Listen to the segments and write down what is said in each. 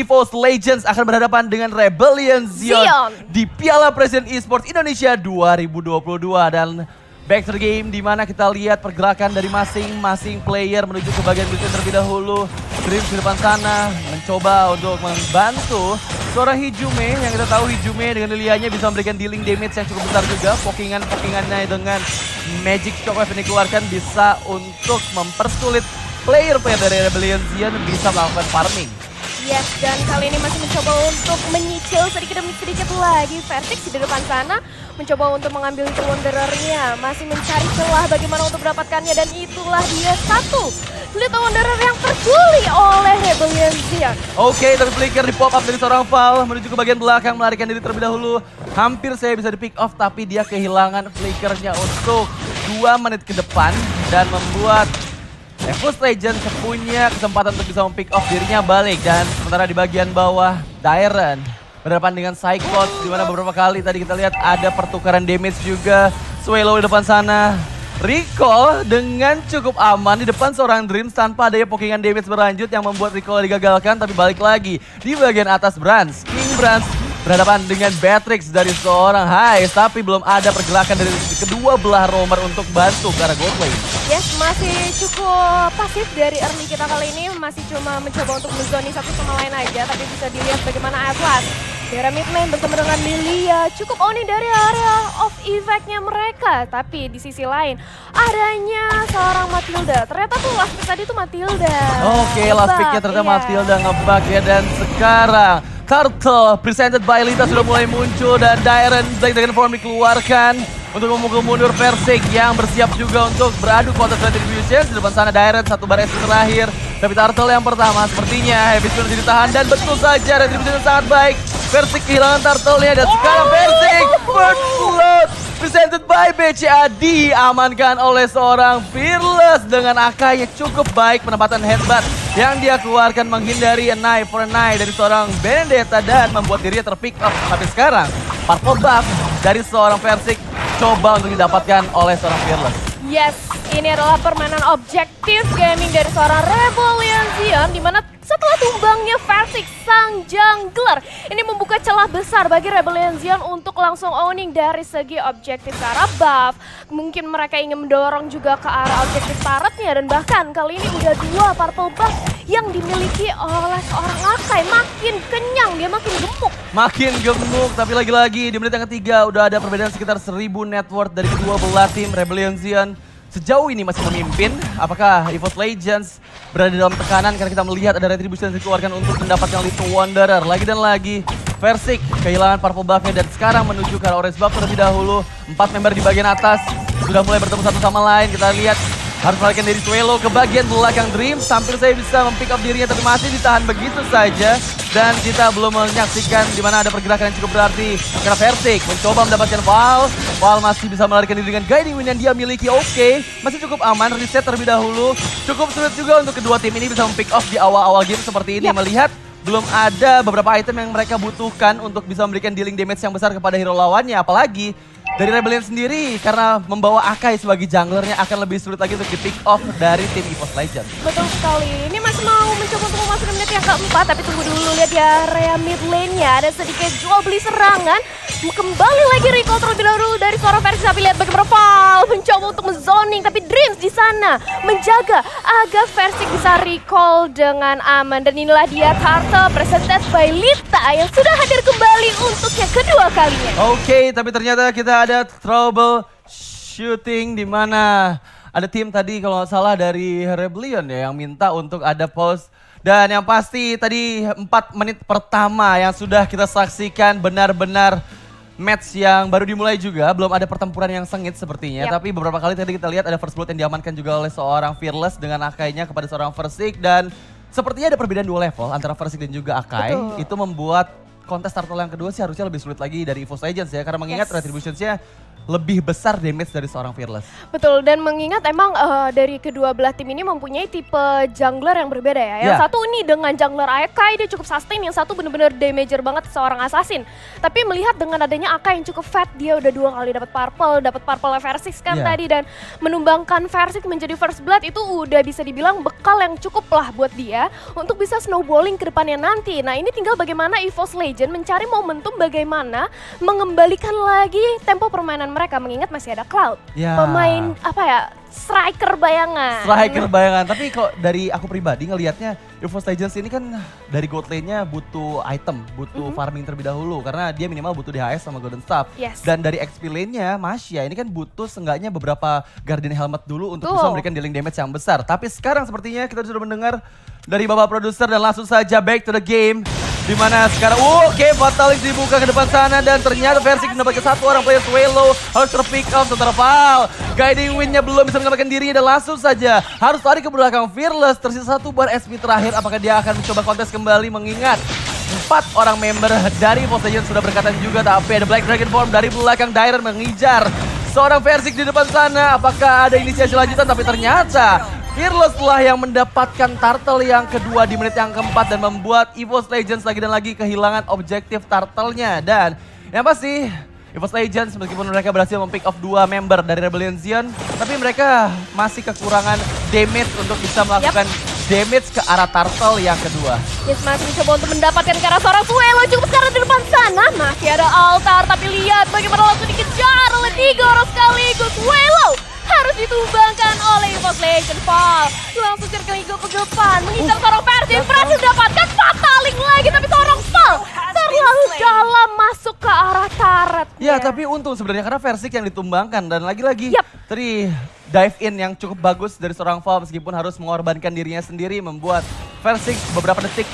EVOS Legends akan berhadapan dengan Rebellion Zion di Piala Presiden Esports Indonesia 2022. Dan back to the game di mana kita lihat pergerakan dari masing-masing player menuju ke bagian berikutnya terlebih dahulu. Dreams di depan sana mencoba untuk membantu seorang Hijume, yang kita tahu Hijume dengan Lilianya bisa memberikan dealing damage yang cukup besar juga. Pokingannya dengan Magic Shockwave yang dikeluarkan bisa untuk mempersulit player dari Rebellion Zion bisa melakukan farming. Yes, dan kali ini masih mencoba untuk menyicil sedikit demi sedikit lagi. Vertix di depan sana mencoba untuk mengambil Little Wanderer-nya. Masih mencari celah bagaimana untuk mendapatkannya, dan itulah dia satu Little Wanderer yang terculik oleh Rebellion Zion. Oke, tapi flicker di pop up dari seorang Val menuju ke bagian belakang, melarikan diri terlebih dahulu. Hampir saya bisa di pick off, tapi dia kehilangan flickernya untuk 2 menit ke depan dan membuat EVOS Legends punya kesempatan untuk bisa mempick off dirinya balik. Dan sementara di bagian bawah, Dairen berhadapan dengan Cyclops, di mana beberapa kali tadi kita lihat ada pertukaran damage juga. Swallow di depan sana, recall dengan cukup aman di depan seorang Dreams tanpa adanya pokingan damage berlanjut yang membuat recall digagalkan. Tapi balik lagi di bagian atas Brans, King Brans berhadapan dengan Beatrix dari seorang Hais, tapi belum ada pergerakan dari kedua belah roamer untuk bantu ke arah gold lane. Yes, masih cukup pasif dari early kita kali ini, masih cuma mencoba untuk menzoni satu sama lain aja, tapi bisa dilihat bagaimana Atlas daerah mid lane bersama dengan Lilia cukup owning dari area of effect-nya mereka. Tapi di sisi lain adanya seorang Matilda, ternyata tuh last pick tadi tuh Matilda. Oke, last picknya ternyata Matilda ngebug ya, dan sekarang Turtle presented by Lita sudah mulai muncul, dan Dairen dengan form dikeluarkan untuk memukul mundur Versik yang bersiap juga untuk beradu kontra Retribution. Di depan sana Dairen satu bar SP terakhir, tapi Turtle yang pertama sepertinya Heavy Spin masih ditahan, dan betul saja Retribution sangat baik. Versik kehilangan Turtle-nya, dan sekarang Versik First Blood presented by BCA diamankan oleh seorang Fearless dengan AK-nya cukup baik. Penempatan headbutt yang dia keluarkan menghindari a knife for a knife dari seorang Benedetta dan membuat dirinya terpick up. Tapi sekarang purple buff dari seorang Versik coba untuk didapatkan oleh seorang Fearless. Yes, ini adalah permainan objektif gaming dari seorang Rebellion Zion, di mana setelah tumbangnya Versik sang jungler, ini membuka celah besar bagi Rebellion Zion untuk langsung owning dari segi objektif ke arah buff. Mungkin mereka ingin mendorong juga ke arah objektif turretnya, dan bahkan kali ini udah 2 purple buff yang dimiliki oleh seorang Akai. Makin kenyang, dia makin gemuk. Makin gemuk, tapi lagi-lagi di menit yang ketiga udah ada perbedaan sekitar 1000 net worth dari kedua belah tim. Rebellion Zion sejauh ini masih memimpin. Apakah EVOS Legends berada dalam tekanan karena kita melihat ada retribution yang dikeluarkan untuk mendapatkan Little Wanderer. Lagi dan lagi Versik kehilangan purple buff-nya dan sekarang menuju ke arah orange buff terlebih dahulu. 4 member di bagian atas sudah mulai bertemu satu sama lain. Kita lihat harus melarikan dari Swallow ke bagian belakang Dreams. Tampil saya bisa mempick up dirinya, tapi masih ditahan begitu saja. Dan kita belum menyaksikan di mana ada pergerakan yang cukup berarti. Karena Versik mencoba mendapatkan Val. Val masih bisa melarikan diri dengan guiding wind yang dia miliki. Oke, masih cukup aman. Reset terlebih dahulu. Cukup sulit juga untuk kedua tim ini bisa mempick off di awal-awal game seperti ini. Melihat belum ada beberapa item yang mereka butuhkan untuk bisa memberikan dealing damage yang besar kepada hero lawannya. Apalagi dari Rebellion sendiri, karena membawa Akai sebagai junglernya akan lebih sulit lagi untuk di-pick off dari tim EVOS Legends. Betul sekali. Ini masih mau mencoba untuk memasuki menit yang keempat, tapi tunggu dulu, lihat di area mid lane-nya ada sedikit jual beli serangan. Kembali lagi recall terlebih dahulu dari seorang Versik, tapi lihat bagaimana Val mencoba untuk menzoning, tapi Dreams di sana menjaga agar Versik bisa recall dengan aman. Dan inilah dia Turtle presented by Lita yang sudah hadir kembali untuk yang kedua kalinya. Oke, tapi ternyata kita ada trouble shooting di mana ada tim tadi kalau nggak salah dari Rebellion ya yang minta untuk ada pause. Dan yang pasti tadi 4 menit pertama yang sudah kita saksikan benar-benar match yang baru dimulai juga. Belum ada pertempuran yang sengit sepertinya. Tapi beberapa kali tadi kita lihat ada first blood yang diamankan juga oleh seorang Fearless dengan Akai-nya kepada seorang Versik. Dan sepertinya ada perbedaan 2 level antara Versik dan juga Akai. Itu membuat kontes turtle yang kedua sih harusnya lebih sulit lagi dari EVOS Legends ya. Karena mengingat Yes. Retributions-nya lebih besar damage dari seorang Fearless. Betul, dan mengingat emang dari kedua belah tim ini mempunyai tipe jungler yang berbeda ya. Yang Ya. satu ini dengan jungler Akai dia cukup sustain, yang satu bener-bener damager banget seorang assassin. Tapi melihat dengan adanya Akai yang cukup fat, dia udah 2 kali dapat purple Versix kan Ya. tadi, dan menumbangkan Versix menjadi first blood itu udah bisa dibilang bekal yang cukup lah buat dia untuk bisa snowballing ke depannya nanti. Nah ini tinggal bagaimana EVOS Legends mencari momentum bagaimana mengembalikan lagi tempo permainan mereka, mengingat masih ada Cloud. Ya. Pemain apa ya, striker bayangan. Striker bayangan, tapi kok dari aku pribadi ngelihatnya EVOS Legends ini kan dari gold lane-nya butuh item, butuh farming terlebih dahulu karena dia minimal butuh DHS sama Golden Staff. Yes. Dan dari XP lane-nya Masya ini kan butuh seenggaknya beberapa Guardian Helmet dulu untuk Betul. bisa memberikan dealing damage yang besar. Tapi sekarang sepertinya kita sudah mendengar dari Bapak Produser dan langsung saja back to the game. Dimana sekarang, oke, Fatalix dibuka ke depan sana dan ternyata Versix mendapatkan satu orang player Swallow harus terpick off sementara Val. Guiding win-nya belum bisa menyelamatkan dirinya dan langsung saja harus lari ke belakang Fearless. Tersisa 1 bar SP terakhir, apakah dia akan mencoba kontes kembali mengingat 4 orang member dari EVOS Legends sudah berkatan juga, tapi ada Black Dragon Form dari belakang. Dairen mengejar seorang Versix di depan sana. Apakah ada inisiasi lanjutan, tapi ternyata Fearless lah yang mendapatkan turtle yang kedua di menit yang keempat dan membuat EVOS Legends lagi dan lagi kehilangan objektif turtle-nya. Dan yang pasti EVOS Legends meskipun mereka berhasil mempick off 2 member dari Rebellion Zion, tapi mereka masih kekurangan damage untuk bisa melakukan damage ke arah turtle yang kedua. Yes, masih mencoba untuk mendapatkan ke arah seorang Swallow, cukup sekarang di depan sana. Masih ada altar, tapi lihat bagaimana langsung dikejar oleh 3 orang sekaligus. Swallow harus ditumbangkan oleh EVOS Legends. Val langsung circle ke depan, mengincar seorang Versix, berhasil mendapatkan Fatalix lagi, tapi seorang Val terlalu dalam masuk ke arah turret. Ya, tapi untung sebenarnya karena Versix yang ditumbangkan dan lagi-lagi Yap. tadi dive in yang cukup bagus dari seorang Val meskipun harus mengorbankan dirinya sendiri membuat Versix beberapa detik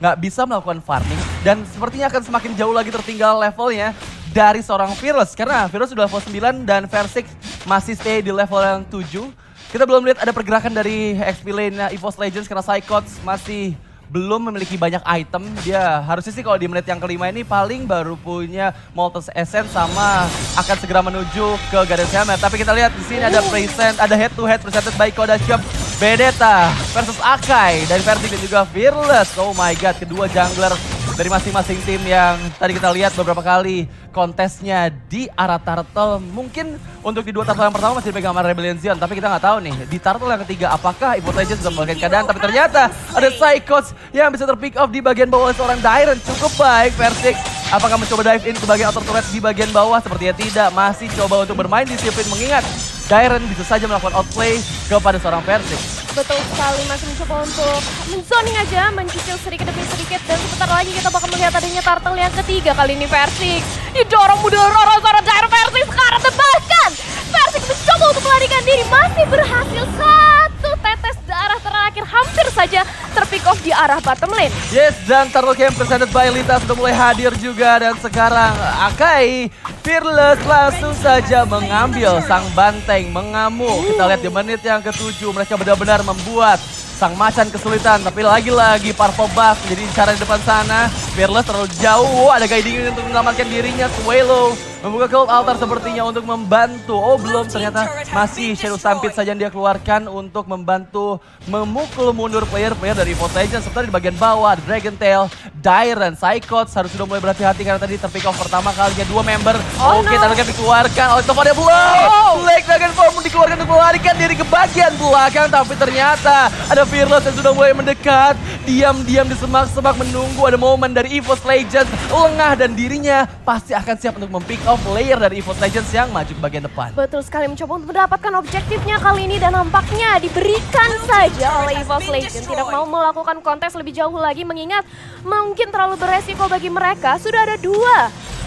nggak bisa melakukan farming dan sepertinya akan semakin jauh lagi tertinggal levelnya dari seorang Fearless karena Fearless sudah level 9 dan Versix masih stay di level yang 7. Kita belum lihat ada pergerakan dari XP lane EVOS Legends karena Psychots masih belum memiliki banyak item. Dia harusnya sih kalau di menit yang kelima ini paling baru punya Molten Essence sama akan segera menuju ke Garden Helmet. Tapi kita lihat di sini ada present, ada head to head presented by Koda Shop. Bedeta versus Akai dari Versix dan juga Fearless. Oh my god, kedua jungler dari masing-masing tim yang tadi kita lihat beberapa kali kontesnya di arah turtle. Mungkin untuk di 2 turtle yang pertama masih dipegang sama Rebellion Zion, tapi kita nggak tahu nih di turtle yang ketiga apakah EVOS Legends sudah membagikan keadaan, tapi ternyata ada Psychots yang bisa terpick off di bagian bawah oleh seorang Dairen. Cukup baik Versix. Apakah mencoba dive in ke bagian outer turret di bagian bawah? Sepertinya tidak, masih coba untuk bermain disiplin mengingat Dairen bisa saja melakukan outplay kepada seorang Versix. Betul sekali, masih mencoba untuk menzoning aja, mencicil sedikit demi sedikit. Dan sebentar lagi kita bakal melihat adanya turtle yang ketiga. Kali ini Versix didorong mudorong seorang Dairen. Versix sekarang bahkan Versix mencoba untuk melarikan diri, masih berhasil. 1 tetes darah terakhir hampir saja terpick off di arah bottom lane. Yes, dan Turtle Camp presented by Lita sudah mulai hadir juga. Dan sekarang Akai Fearless langsung saja mengambil sang banteng mengamuk. Kita lihat di menit yang ke-7 mereka benar-benar membuat sang macan kesulitan. Tapi lagi-lagi Purple Buff menjadi incaran di depan sana. Fearless terlalu jauh, ada guiding untuk menyelamatkan dirinya. Swallow membuka Cold Altar sepertinya untuk membantu. Oh belum, ternyata masih Shadow Stampede saja yang dia keluarkan untuk membantu memukul mundur player-player dari EVOS Legends. Serta di bagian bawah ada Dragon Tail, Dairen, Psychots harus sudah mulai berhati-hati karena tadi terpick off pertama kalinya 2 member. Oh, Oke, no. Turtle Camp dikeluarkan oleh Tokonya Blow. Black Dragon Form dikeluarkan untuk melarikan diri ke bagian belakang. Tapi ternyata ada Fearless yang sudah mulai mendekat. Diam-diam di semak-semak menunggu ada momen dari EVOS Legends. Lengah dan dirinya pasti akan siap untuk mempick off player dari EVOS Legends yang maju ke bagian depan. Betul sekali, mencoba untuk mendapatkan objektifnya kali ini dan nampaknya diberikan saja oleh EVOS Legends. Tidak mau melakukan kontes lebih jauh lagi mengingat mungkin terlalu beresiko bagi mereka. Sudah ada 2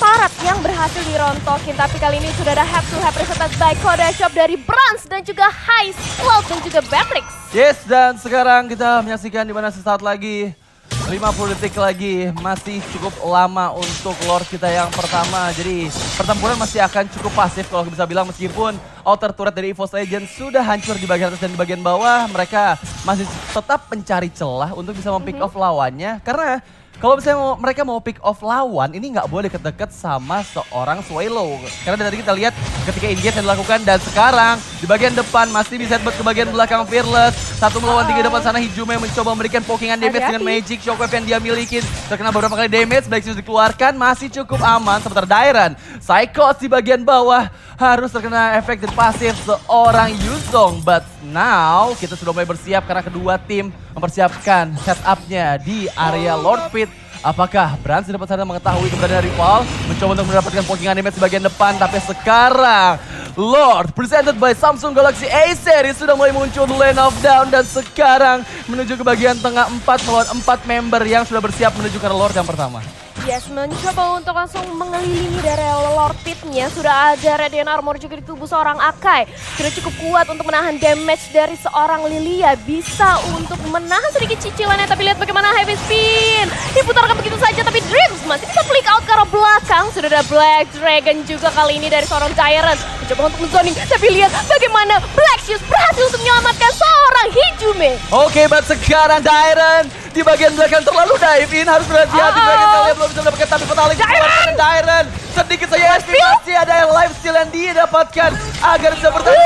Parat yang berhasil dirontokin, tapi kali ini sudah ada head to head presented by Koda Shop dari Brans dan juga High Cloud dan juga Batrix. Yes, dan sekarang kita menyaksikan di mana sesaat lagi 50 detik lagi masih cukup lama untuk Lord kita yang pertama. Jadi pertempuran masih akan cukup pasif kalau bisa bilang meskipun outer turret dari EVOS Legends sudah hancur di bagian atas dan di bagian bawah. Mereka masih tetap mencari celah untuk bisa mempick off lawannya karena Kalau misalnya mereka mau pick off lawan, ini nggak boleh deket-deket sama seorang Swallow. Karena dari tadi kita lihat ketika engage yang dilakukan dan sekarang di bagian depan masih bisa headbutt ke bagian belakang Fearless. 1 melawan 3 depan sana Hijume mencoba memberikan pokingan damage dengan magic shockwave yang dia miliki. Terkena beberapa kali damage, Black Shoes dikeluarkan masih cukup aman. Sementara Dairan, Psychos di bagian bawah harus terkena efek dari pasif seorang Yuzong. But now kita sudah mulai bersiap karena kedua tim mempersiapkan setupnya di area Lord Pit. Apakah Brans di depan sana mengetahui keberadaan rival, mencoba untuk mendapatkan pokingan damage di bagian depan, tapi sekarang Lord presented by Samsung Galaxy A series sudah mulai muncul di lane of down dan sekarang menuju ke bagian tengah 4 melawan 4 member yang sudah bersiap menuju ke Lord yang pertama. Yes, mencoba untuk langsung mengelilingi dari Lord Pit-nya. Sudah ada Radiant Armor juga di tubuh seorang Akai. Sudah cukup kuat untuk menahan damage dari seorang Lilia. Bisa untuk menahan sedikit cicilannya, tapi lihat bagaimana Heavy Spin. Diputarkan begitu saja, tapi Dreams masih bisa flick out ke arah belakang. Sudah ada Black Dragon juga kali ini dari seorang Tyrant. Mencoba untuk zoning, tapi lihat bagaimana Black Shoes berhasil untuk menyelamatkan seorang Hijume. Oke, but sekarang Dairan di bagian belakang terlalu dive in, harus berhati-hati. Bagian belum bisa mendapatkan, tapi Fatalik dikeluarkan Dairan. Sedikit saja estimasi ada yang life steal yang dia dapatkan agar bisa bertahan.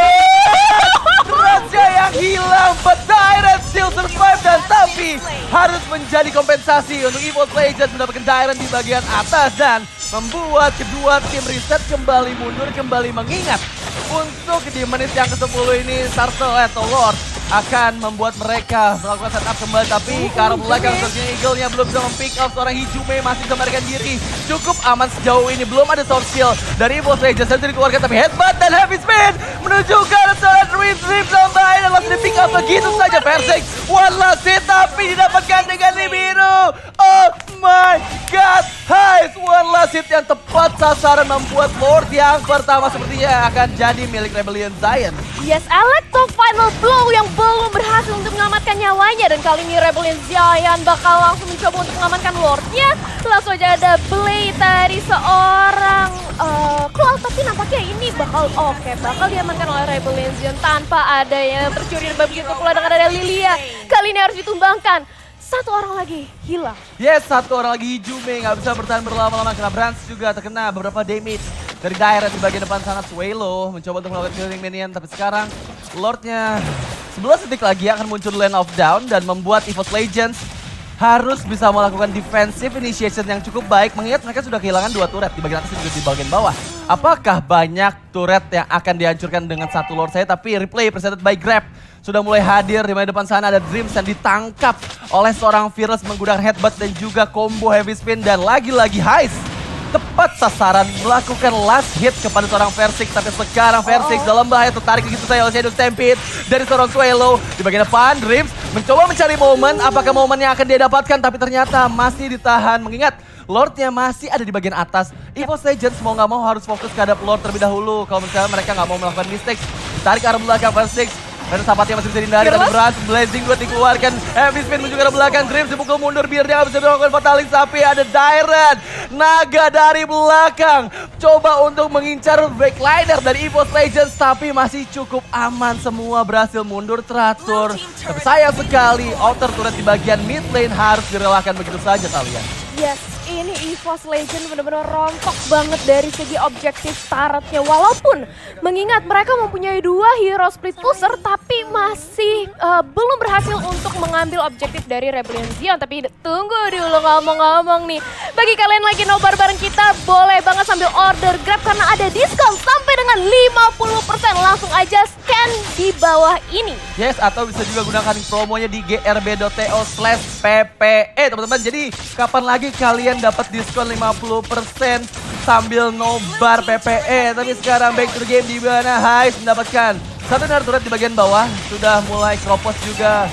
Raja yang hilang, but Dairan still survive dan tapi harus menjadi kompensasi untuk EVOS Legends mendapatkan Dairan di bagian atas dan membuat kedua tim reset kembali mundur, kembali mengingat untuk di menit yang ke-10 ini Sartel atau Lord akan membuat mereka melakukan setup kembali, tapi ke arah belakang sepertinya Eagle-nya belum bisa mempick up seorang Hijume, masih bisa melarikan diri. Cukup aman sejauh ini, belum ada soft skill dari EVOS Legends yang dikeluarkan, tapi headbutt dan heavy spin menuju ke arah seorang Dream sampai dan langsung di pick up begitu saja. Versix one last hit tapi didapatkan dengan Nibiru. Oh my god, Heist one last hit yang tepat sasaran membuat Lord yang pertama sepertinya akan jadi milik Rebellion Zion. Yes, Electro final blow yang belum berhasil untuk menyelamatkan nyawanya. Dan kali ini Rebellion Zion bakal langsung mencoba untuk mengamankan Lordnya. Langsung aja ada Blade dari seorang Cloud, tapi nampaknya ini bakal bakal diamankan oleh Rebellion Zion tanpa ada yang tercuri. Dan begitu pula dengan ada Lilia. Kali ini harus ditumbangkan. Satu orang lagi hilang. Yes, satu orang lagi Hijume nggak bisa bertahan berlama-lama karena Brans juga terkena beberapa damage dari Dairan di bagian depan sana. Swallow mencoba untuk melakukan killing minion, tapi sekarang Lordnya 11 detik lagi akan muncul lane of down dan membuat EVOS Legends harus bisa melakukan defensive initiation yang cukup baik mengingat mereka sudah kehilangan 2 turret di bagian atas dan juga di bagian bawah. Apakah banyak turret yang akan dihancurkan dengan satu Lord saya? Tapi replay presented by Grab sudah mulai hadir. Di depan sana ada Dreams yang ditangkap oleh seorang Fearless menggunakan headbutt dan juga combo heavy spin, dan lagi-lagi Heist tepat sasaran melakukan last hit kepada seorang Versix, tapi sekarang Versix dalam bahaya, tertarik begitu saja oleh Shadow Stampede dari seorang Swallow. Di bagian depan Dreams mencoba mencari momen, apakah momen yang akan dia dapatkan, tapi ternyata masih ditahan mengingat Lordnya masih ada di bagian atas. EVOS Legends mau nggak mau harus fokus terhadap Lord terlebih dahulu kalau misalnya mereka nggak mau melakukan mistakes. Ditarik ke arah belakang Versix. Dan sahabatnya masih bisa dihindari, tapi Brans Blazing 2 dikeluarkan. Heavy spin menuju ke arah belakang. Dreams dipukul mundur biar dia nggak bisa melakukan Fataling, tapi ada Dairan naga dari belakang coba untuk mengincar backliner dari EVOS Legends, tapi masih cukup aman, semua berhasil mundur teratur. Tapi sayang sekali outer turret di bagian mid lane harus direlakan begitu saja kalian. Yes, ini EVOS Legends benar-benar rontok banget dari segi objektif turretnya. Walaupun mengingat mereka mempunyai 2 hero split pusher, tapi masih belum berhasil untuk mengambil objektif dari Rebellion Zion. Tapi tunggu dulu, ngomong-ngomong nih. Bagi kalian lagi nobar bareng kita, boleh banget sambil order Grab karena ada diskon sampai dengan 50%. Langsung aja scan di bawah ini. Yes, atau bisa juga gunakan promonya di grb.to/ppe teman-teman. Jadi kapan lagi kalian dapat diskon 50% sambil nobar PPE. Tapi sekarang back to the game di mana Heist mendapatkan satu turret di bagian bawah. Sudah mulai kropos juga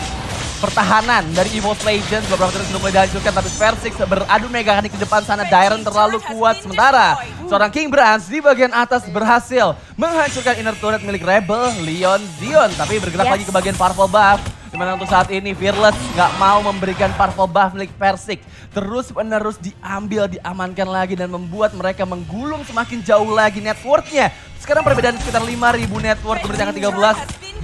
pertahanan dari EVOS Legends. Beberapa turret sudah mulai dihancurkan, tapi Versix beradu mekanik di depan sana. Dairan terlalu kuat, sementara seorang King Brans di bagian atas berhasil menghancurkan inner turret milik Rebellion Zion. Tapi bergerak lagi ke bagian Purple Buff, dimana untuk saat ini Fearless nggak mau memberikan Purple Buff milik Versix. Terus menerus diambil, diamankan lagi dan membuat mereka menggulung semakin jauh lagi net worth-nya. Sekarang perbedaan sekitar 5.000 net worth berbeda dengan 13.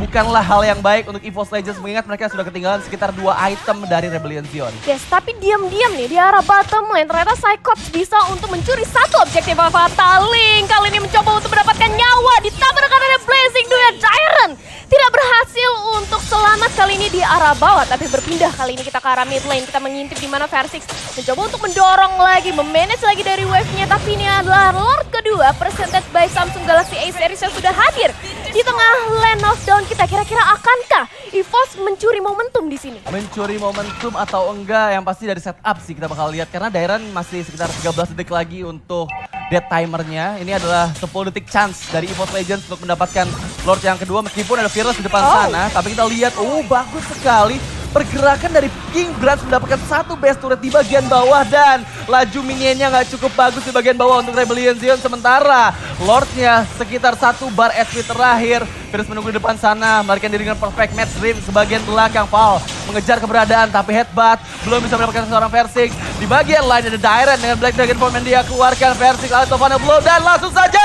bukanlah hal yang baik untuk EVOS Legends mengingat mereka sudah ketinggalan sekitar 2 item dari Rebellion Zion. Yes, tapi diam-diam nih di arah bottom lane ternyata Cyclops bisa untuk mencuri satu objektif Fataling. Kali ini mencoba untuk mendapatkan nyawa ditabrak karena ada Blazing Duel Tyrant. Tidak berhasil untuk selamat kali ini di arah bawah, tapi berpindah kali ini kita ke arah mid lane. Kita mengintip di mana Versix mencoba untuk mendorong lagi, memanage lagi dari wave-nya, tapi ini adalah Lord kedua presented by Samsung Galaxy A series yang sudah hadir di tengah lane of down kita. Kira-kira akankah EVOS mencuri momentum di sini? Mencuri momentum atau enggak, yang pasti dari setup sih kita bakal lihat karena Dairon masih sekitar 13 detik lagi untuk dead timernya. Ini adalah 10 detik chance dari EVOS Legends untuk mendapatkan Lord yang kedua meskipun ada Fearless di depan sana. Tapi kita lihat, bagus sekali pergerakan dari King Branch mendapatkan satu base turret di bagian bawah dan laju minionnya nggak cukup bagus di bagian bawah untuk Rebellion Zion. Sementara Lordnya sekitar 1 bar HP terakhir. Virus menunggu di depan sana, melarikan diri dengan perfect match dream sebagian belakang. Val mengejar keberadaan tapi headbutt belum bisa mendapatkan seorang Versix. Di bagian lain ada Dairon dengan Black Dragon Form yang dia keluarkan. Versix out of final blow dan langsung saja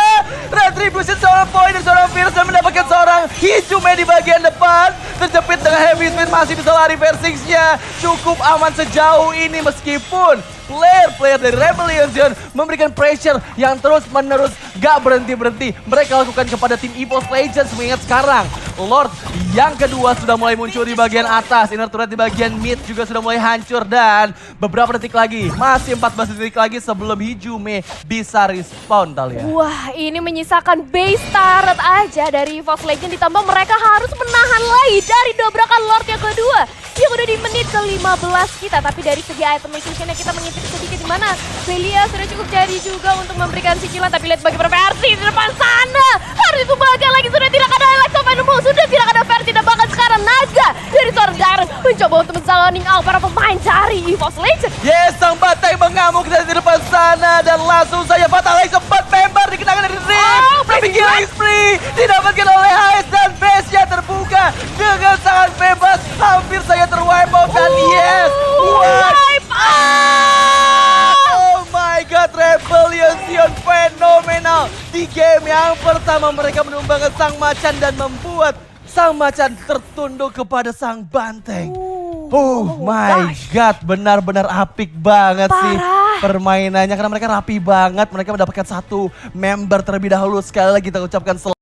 retribution seorang point dari seorang Virus dan mendapatkan seorang Hijume di bagian depan. Terjepit dengan heavy speed, masih bisa lari Versixnya. Cukup aman sejauh ini meskipun player-player dari Rebellion Zion memberikan pressure yang terus-menerus gak berhenti-berhenti mereka lakukan kepada tim EVOS Legends. Mengingat sekarang Lord yang kedua sudah mulai muncul di bagian atas, inner turret di bagian mid juga sudah mulai hancur dan beberapa detik lagi, masih 14 detik lagi sebelum Hijume bisa respawn, Talia. Wah, ini menyisakan base turret aja dari EVOS Legends, ditambah mereka harus menahan lagi dari dobrakan Lord yang kedua yang udah di menit ke-15 kita. Tapi dari segi item acquisition-nya kita mengintip sedikit di mana Velia sudah cukup jadi juga untuk memberikan cicilan, tapi lihat bagaimana versi di depan sana harus ditumbangkan lagi. Sudah tidak ada Alex of Animal, sudah tidak ada versi dan bahkan sekarang naga dari seorang Dairon mencoba untuk menzaloning out para pemain dari EVOS Legends. Yes, sang batai mengamuk dari di depan sana dan langsung saja Fatality sempat member dikenakan dari Rim. Tapi killing spree didapatkan oleh HS dan base-nya terbuka dengan sangat bebas, hampir saja terwipe out dan yes, Wipe out! Oh my god, Rebellion Zion fenomenal. Di game yang pertama mereka menumbangkan sang macan dan membuat sang macan tertunduk kepada sang banteng. Oh my god, benar-benar apik banget sih permainannya karena mereka rapi banget. Mereka mendapatkan satu member terlebih dahulu. Sekali lagi kita ucapkan selamat.